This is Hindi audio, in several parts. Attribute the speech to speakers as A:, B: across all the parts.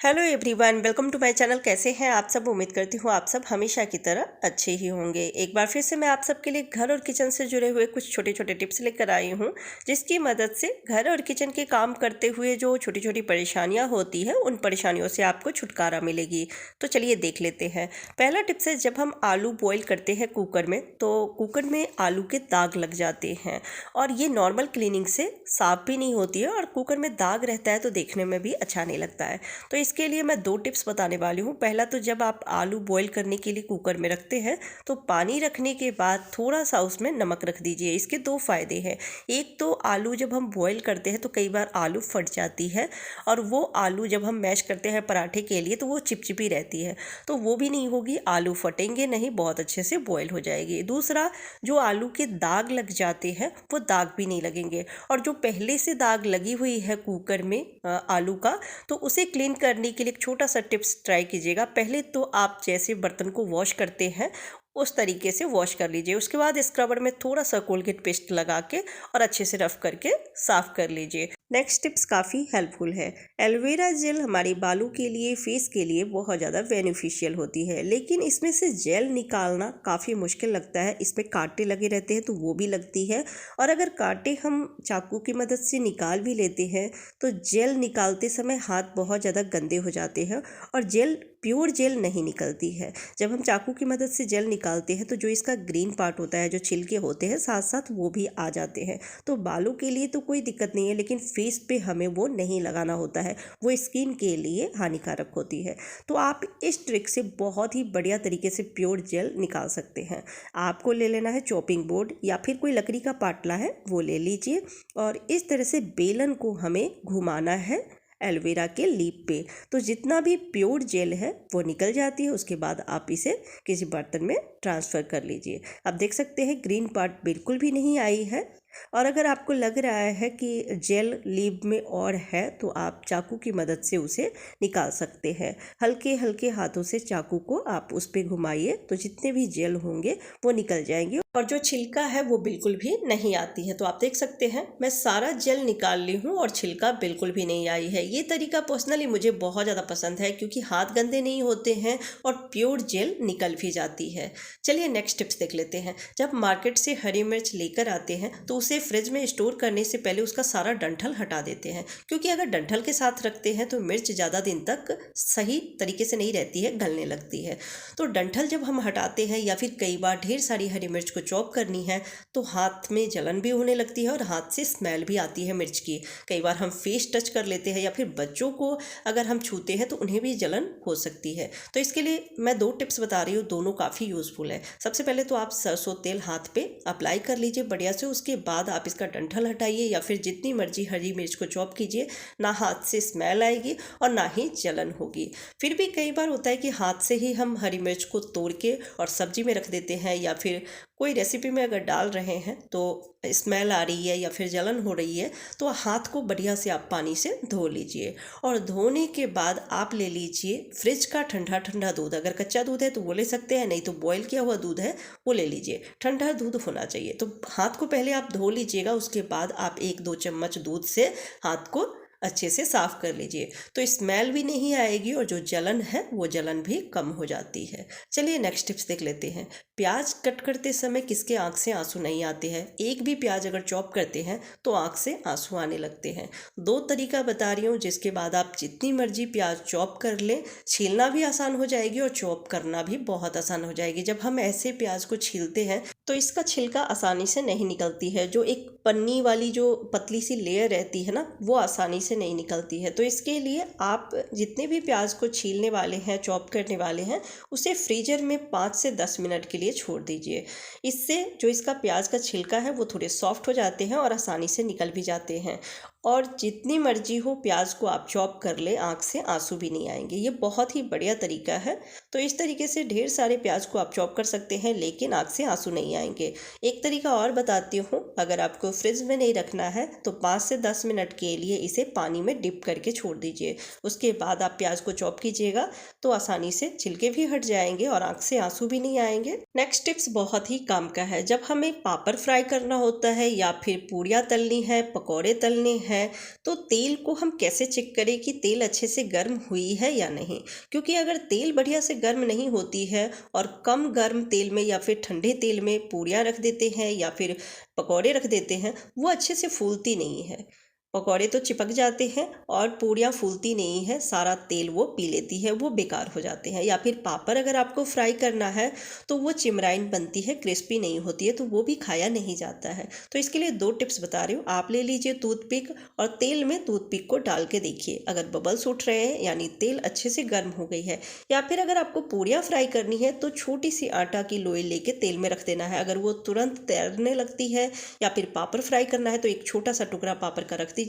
A: Hello everyone, welcome to my channel. कैसे हैं आप सब? उम्मीद करती हूँ आप सब हमेशा की तरह अच्छे ही होंगे। एक बार फिर से मैं आप सबके लिए घर और किचन से जुड़े हुए कुछ छोटे छोटे टिप्स लेकर आई हूँ, जिसकी मदद से घर और किचन के काम करते हुए जो छोटी छोटी परेशानियाँ होती हैं, उन परेशानियों से आपको छुटकारा मिलेगी। तो चलिए देख लेते हैं। पहला टिप्स है, जब हम आलू बॉयल करते हैं कुकर में, तो कुकर में आलू के दाग लग जाते हैं और ये नॉर्मल क्लीनिंग से साफ भी नहीं होती है, और कुकर में दाग रहता है तो देखने में भी अच्छा नहीं लगता है। तो इसके लिए मैं दो टिप्स बताने वाली हूँ। पहला तो, जब आप आलू बॉईल करने के लिए कुकर में रखते हैं तो पानी रखने के बाद थोड़ा सा उसमें नमक रख दीजिए। इसके दो फायदे हैं। एक तो आलू जब हम बॉईल करते हैं तो कई बार आलू फट जाती है, और वो आलू जब हम मैश करते हैं पराठे के लिए तो वो चिपचिपी रहती है, तो वो भी नहीं होगी, आलू फटेंगे नहीं, बहुत अच्छे से बॉईल हो जाएगी। दूसरा, जो आलू के दाग लग जाते हैं वो दाग भी नहीं लगेंगे, और जो पहले से दाग लगी हुई है कुकर में आलू का, तो उसे क्लीन करने के लिए एक छोटा सा टिप्स ट्राई कीजिएगा। पहले तो आप जैसे बर्तन को वॉश करते हैं उस तरीके से वॉश कर लीजिए। उसके बाद स्क्रबर में थोड़ा सा कोलगेट पेस्ट लगा के और अच्छे से रफ करके साफ कर लीजिए। नेक्स्ट टिप्स काफ़ी हेल्पफुल है। एलोवेरा जेल हमारे बालों के लिए, फेस के लिए बहुत ज़्यादा बेनिफिशियल होती है, लेकिन इसमें से जेल निकालना काफ़ी मुश्किल लगता है। इसमें कांटे लगे रहते हैं तो वो भी लगती है, और अगर कांटे हम चाकू की मदद से निकाल भी लेते हैं तो जेल निकालते समय हाथ बहुत ज़्यादा गंदे हो जाते हैं, और जेल प्योर जेल नहीं निकलती है। जब हम चाकू की मदद से जेल निकालते हैं तो जो इसका ग्रीन पार्ट होता है, जो छिलके होते हैं, साथ साथ वो भी आ जाते हैं। तो बालों के लिए तो कोई दिक्कत नहीं है, लेकिन फेस पे हमें वो नहीं लगाना होता है, वो स्किन के लिए हानिकारक होती है। तो आप इस ट्रिक से बहुत ही बढ़िया तरीके से प्योर जेल निकाल सकते हैं। आपको ले लेना है चॉपिंग बोर्ड, या फिर कोई लकड़ी का पाटला है वो ले लीजिए, और इस तरह से बेलन को हमें घुमाना है एलोवेरा के लीफ पे, तो जितना भी प्योर जेल है वो निकल जाती है। उसके बाद आप इसे किसी बर्तन में ट्रांसफ़र कर लीजिए। आप देख सकते हैं ग्रीन पार्ट बिल्कुल भी नहीं आई है, और अगर आपको लग रहा है कि जेल लीफ में और है तो आप चाकू की मदद से उसे निकाल सकते हैं। हल्के हल्के हाथों से चाकू को आप उस पर घुमाइए तो जितने भी जेल होंगे वो निकल जाएंगे, और जो छिलका है वो बिल्कुल भी नहीं आती है। तो आप देख सकते हैं मैं सारा जेल निकाल ली हूँ और छिलका बिल्कुल भी नहीं आई है। ये तरीका पर्सनली मुझे बहुत ज़्यादा पसंद है, क्योंकि हाथ गंदे नहीं होते हैं और प्योर जेल निकल भी जाती है। चलिए नेक्स्ट टिप्स देख लेते हैं। जब मार्केट से हरी मिर्च लेकर आते हैं तो उसे फ्रिज में स्टोर करने से पहले उसका सारा डंठल हटा देते हैं, क्योंकि अगर डंठल के साथ रखते हैं तो मिर्च ज़्यादा दिन तक सही तरीके से नहीं रहती है, गलने लगती है। तो डंठल जब हम हटाते हैं, या फिर कई बार ढेर सारी हरी मिर्च को चॉप करनी है तो हाथ में जलन भी होने लगती है और हाथ से स्मेल भी आती है मिर्च की। कई बार हम फेस टच कर लेते हैं, या फिर बच्चों को अगर हम छूते हैं तो उन्हें भी जलन हो सकती है। तो इसके लिए मैं दो टिप्स बता रही हूँ, दोनों काफ़ी यूज़फुल है। सबसे पहले तो आप सरसों तेल हाथ पे अप्लाई कर लीजिए बढ़िया से। उसके बाद आप इसका डंठल हटाइए, या फिर जितनी मर्जी हरी मिर्च को चॉप कीजिए, ना हाथ से स्मेल आएगी और ना ही जलन होगी। फिर भी कई बार होता है कि हाथ से ही हम हरी मिर्च को तोड़ के और सब्जी में रख देते हैं, या फिर कोई रेसिपी में अगर डाल रहे हैं तो स्मेल आ रही है या फिर जलन हो रही है, तो हाथ को बढ़िया से आप पानी से धो लीजिए। और धोने के बाद आप ले लीजिए फ्रिज का ठंडा ठंडा दूध। अगर कच्चा दूध है तो वो ले सकते हैं, नहीं तो बॉयल किया हुआ दूध है वो ले लीजिए। ठंडा दूध होना चाहिए। तो हाथ को पहले आप धो लीजिएगा, उसके बाद आप 1-2 चम्मच दूध से हाथ को अच्छे से साफ़ कर लीजिए, तो स्मेल भी नहीं आएगी और जो जलन है वो जलन भी कम हो जाती है। चलिए नेक्स्ट टिप्स देख लेते हैं। प्याज कट करते समय किसके आंख से आंसू नहीं आते हैं? एक भी प्याज अगर चॉप करते हैं तो आंख से आंसू आने लगते हैं। दो तरीका बता रही हूँ, जिसके बाद आप जितनी मर्जी प्याज चॉप कर लें, छीलना भी आसान हो जाएगी और चॉप करना भी बहुत आसान हो जाएगी। जब हम ऐसे प्याज को छीलते हैं तो इसका छिलका आसानी से नहीं निकलती है, जो एक पन्नी वाली जो पतली सी लेयर रहती है ना, वो आसानी से नहीं निकलती है। तो इसके लिए आप जितने भी प्याज को छीलने वाले हैं, चॉप करने वाले हैं, उसे फ्रीजर में 5 से 10 मिनट के लिए छोड़ दीजिए। इससे जो इसका प्याज का छिलका है वो थोड़े सॉफ्ट हो जाते हैं और आसानी से निकल भी जाते हैं। और जितनी मर्जी हो प्याज को आप चॉप कर ले, आँख से आंसू भी नहीं आएंगे। ये बहुत ही बढ़िया तरीका है। तो इस तरीके से ढेर सारे प्याज को आप चॉप कर सकते हैं, लेकिन आँख से आंसू नहीं आएंगे। एक तरीका और बताती हूँ, अगर आपको फ्रिज में नहीं रखना है तो 5 से 10 मिनट के लिए इसे पानी में डिप करके छोड़ दीजिए। उसके बाद आप प्याज को चॉप कीजिएगा तो आसानी से छिलके भी हट जाएंगे और आँख से आंसू भी नहीं आएंगे। नेक्स्ट टिप्स बहुत ही काम का है। जब हमें पापड़ फ्राई करना होता है, या फिर पूड़ियाँ तलनी है, पकौड़े तलने हैं, हैं तो तेल को हम कैसे चेक करें कि तेल अच्छे से गर्म हुई है या नहीं। क्योंकि अगर तेल बढ़िया से गर्म नहीं होती है और कम गर्म तेल में या फिर ठंडे तेल में पूरियाँ रख देते हैं या फिर पकौड़े रख देते हैं, वो अच्छे से फूलती नहीं है। पकौड़े तो चिपक जाते हैं और पूरियाँ फूलती नहीं है, सारा तेल वो पी लेती है, वो बेकार हो जाते हैं। या फिर पापड़ अगर आपको फ्राई करना है तो वो चिमराइन बनती है, क्रिस्पी नहीं होती है, तो वो भी खाया नहीं जाता है। तो इसके लिए 2 टिप्स बता रही हूँ। आप ले लीजिए टूथपिक और तेल में टूथपिक को डाल के देखिए, अगर बबल्स उठ रहे हैं यानी तेल अच्छे से गर्म हो गई है। या फिर अगर आपको पूरियाँ फ्राई करनी है तो छोटी सी आटा की लोई लेके तेल में रख देना है, अगर वो तुरंत तैरने लगती है। या फिर पापड़ फ्राई करना है तो एक छोटा सा टुकड़ा पापड़ का रख दीजिए,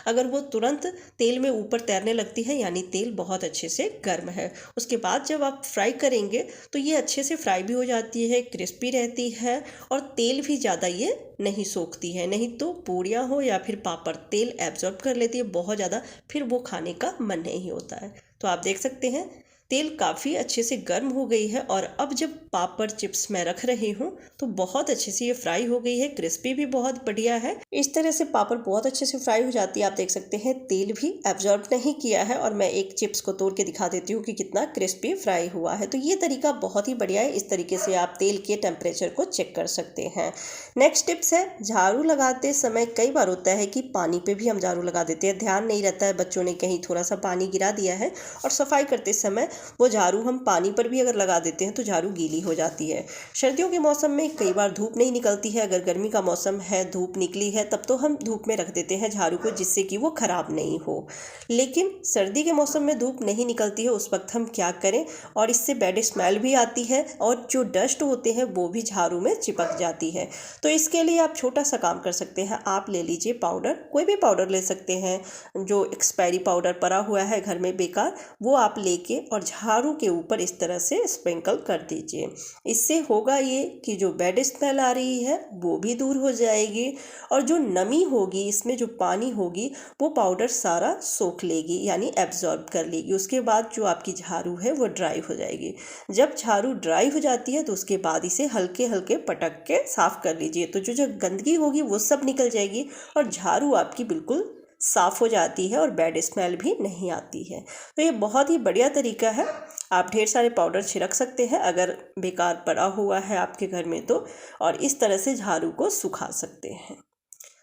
A: अगर वो तुरंत तेल में ऊपर तैरने लगती है यानी तेल बहुत अच्छे से गर्म है। उसके बाद जब आप फ्राई करेंगे तो ये अच्छे से फ्राई भी हो जाती है, क्रिस्पी रहती है और तेल भी ज़्यादा ये नहीं सोखती है। नहीं तो पूरियाँ हो या फिर पापड़ तेल एब्जॉर्ब कर लेती है बहुत ज़्यादा, फिर वो खाने का मन नहीं होता है। तो आप देख सकते हैं तेल काफ़ी अच्छे से गर्म हो गई है और अब जब पापड़ चिप्स मैं रख रही हूँ तो बहुत अच्छे से ये फ्राई हो गई है, क्रिस्पी भी बहुत बढ़िया है। इस तरह से पापड़ बहुत अच्छे से फ्राई हो जाती है। आप देख सकते हैं तेल भी एब्जॉर्ब नहीं किया है और मैं एक चिप्स को तोड़ के दिखा देती हूँ कि कितना क्रिस्पी फ्राई हुआ है। तो ये तरीका बहुत ही बढ़िया है, इस तरीके से आप तेल के टेम्परेचर को चेक कर सकते हैं। नेक्स्ट टिप्स है, झाड़ू लगाते समय कई बार होता है कि पानी पे भी हम झाड़ू लगा देते हैं, ध्यान नहीं रहता है, बच्चों ने कहीं थोड़ा सा पानी गिरा दिया है और सफाई करते समय वो झाड़ू हम पानी पर भी अगर लगा देते हैं तो झाड़ू गीली हो जाती है। सर्दियों के मौसम में कई बार धूप नहीं निकलती है, अगर गर्मी का मौसम है धूप निकली है तब तो हम धूप में रख देते हैं झाड़ू को, जिससे कि वो खराब नहीं हो। लेकिन सर्दी के मौसम में धूप नहीं निकलती है, उस वक्त हम क्या करें, और इससे बैड स्मेल भी आती है और जो डस्ट होते हैं वो भी झाड़ू में चिपक जाती है। तो इसके लिए आप छोटा सा काम कर सकते हैं, आप ले लीजिए पाउडर, कोई भी पाउडर ले सकते हैं, जो एक्सपायरी पाउडर पड़ा हुआ है घर में बेकार, वो आप लेके और झाड़ू के ऊपर इस तरह से स्प्रिंकल कर दीजिए। इससे होगा ये कि जो बैड स्मेल आ रही है वो भी दूर हो जाएगी और जो नमी होगी, इसमें जो पानी होगी, वो पाउडर सारा सोख लेगी यानी एब्जॉर्ब कर लेगी। उसके बाद जो आपकी झाड़ू है वो ड्राई हो जाएगी। जब झाड़ू ड्राई हो जाती है तो उसके बाद इसे हल्के हल्के पटक के साफ कर लीजिए, तो जो गंदगी होगी वो सब निकल जाएगी और झाड़ू आपकी बिल्कुल साफ़ हो जाती है और बैड स्मेल भी नहीं आती है। तो ये बहुत ही बढ़िया तरीका है। आप ढेर सारे पाउडर छिड़क सकते हैं अगर बेकार पड़ा हुआ है आपके घर में तो, और इस तरह से झाड़ू को सुखा सकते हैं।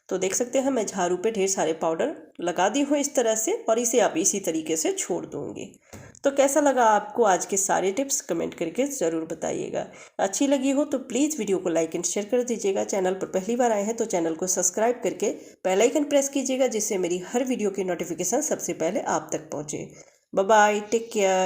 A: तो देख सकते हैं मैं झाड़ू पे ढेर सारे पाउडर लगा दी हूँ इस तरह से, और इसे आप इसी तरीके से छोड़ दूँगी। तो कैसा लगा आपको आज के सारे टिप्स, कमेंट करके ज़रूर बताइएगा। अच्छी लगी हो तो प्लीज़ वीडियो को लाइक एंड शेयर कर दीजिएगा। चैनल पर पहली बार आए हैं तो चैनल को सब्सक्राइब करके बेल आइकन प्रेस कीजिएगा, जिससे मेरी हर वीडियो की नोटिफिकेशन सबसे पहले आप तक पहुँचे। Bye bye, take care.